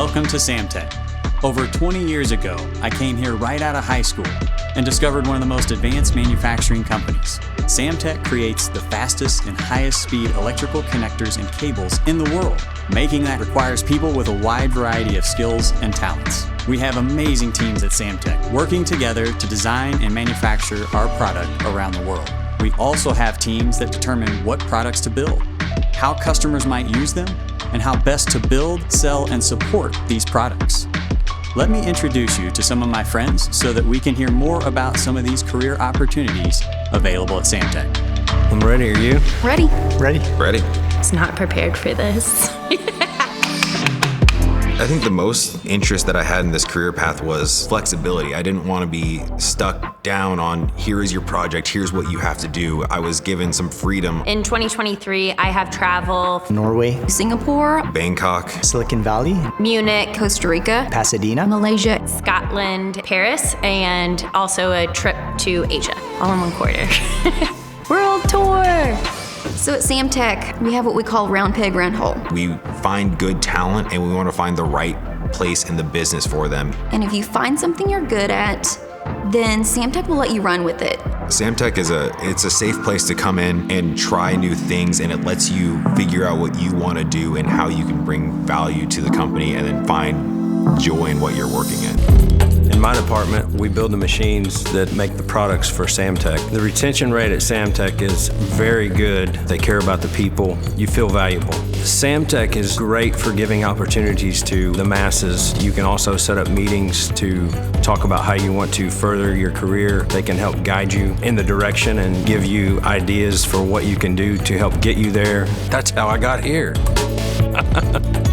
Welcome to Samtec. Over 20 years ago, I came here right out of high school and discovered one of the most advanced manufacturing companies. Samtec creates the fastest and highest speed electrical connectors and cables in the world. Making that requires people with a wide variety of skills and talents. We have amazing teams at Samtec working together to design and manufacture our product around the world. We also have teams that determine what products to build, how customers might use them, and how best to build, sell, and support these products. Let me introduce you to some of my friends so that we can hear more about some of these career opportunities available at Samtec. I'm ready, are you? Ready. Ready. I was not prepared for this. I think the most interest that I had in this career path was flexibility. I didn't want to be stuck down on, here is your project, here's what you have to do. I was given some freedom. In 2023, I have traveled Norway, Singapore, Bangkok, Silicon Valley, Munich, Costa Rica, Pasadena, Malaysia, Scotland, Paris, and also a trip to Asia, all in one quarter. World tour! So at Samtec, we have what we call round peg, round hole. We find good talent and we want to find the right place in the business for them. And if you find something you're good at, then Samtec will let you run with it. Samtec it's a safe place to come in and try new things, and it lets you figure out what you want to do and how you can bring value to the company and then find joy in what you're working in. In my department, we build the machines that make the products for Samtec. The retention rate at Samtec is very good. They care about the people. You feel valuable. Samtec is great for giving opportunities to the masses. You can also set up meetings to talk about how you want to further your career. They can help guide you in the direction and give you ideas for what you can do to help get you there. That's how I got here.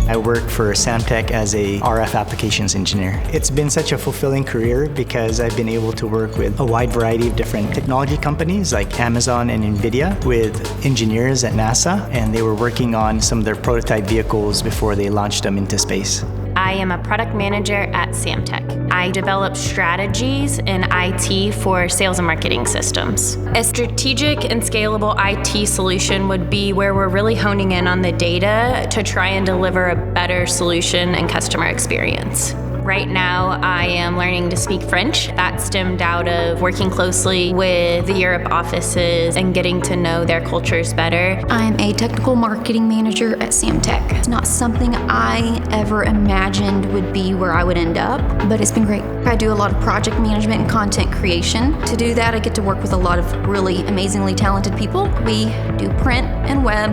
I work for Samtec as a RF applications engineer. It's been such a fulfilling career because I've been able to work with a wide variety of different technology companies like Amazon and NVIDIA with engineers at NASA, and they were working on some of their prototype vehicles before they launched them into space. I am a product manager at Samtec. I develop strategies in IT for sales and marketing systems. A strategic and scalable IT solution would be where we're really honing in on the data to try and deliver a better solution and customer experience. Right now, I am learning to speak French. That stemmed out of working closely with the Europe offices and getting to know their cultures better. I'm a technical marketing manager at Samtec. It's not something I ever imagined would be where I would end up, but it's been great. I do a lot of project management and content creation. To do that, I get to work with a lot of really amazingly talented people. We do print and web,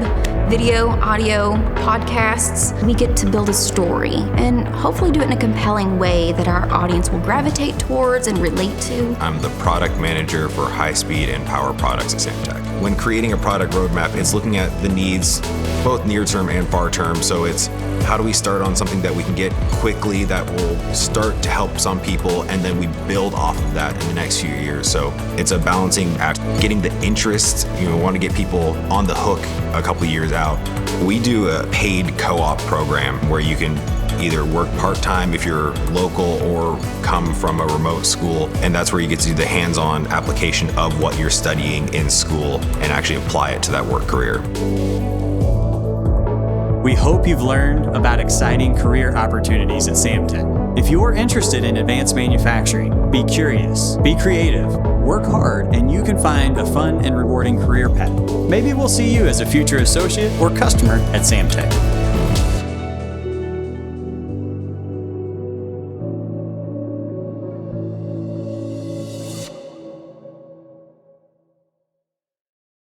video, audio, podcasts. We get to build a story and hopefully do it in a compelling way that our audience will gravitate towards and relate to. I'm the product manager for high-speed and power products at Samtec. When creating a product roadmap, it's looking at the needs, both near-term and far-term. So it's how do we start on something that we can get quickly that will start to help some people, and then we build off of that in the next few years. So it's a balancing act, getting the interest. You want to get people on the hook a couple years out. We do a paid co-op program where you can either work part-time if you're local or come from a remote school, and that's where you get to do the hands-on application of what you're studying in school and actually apply it to that work career. We hope you've learned about exciting career opportunities at Samtec. If you're interested in advanced manufacturing, be curious, be creative, work hard, and you can find a fun and rewarding career path. Maybe we'll see you as a future associate or customer at Samtec.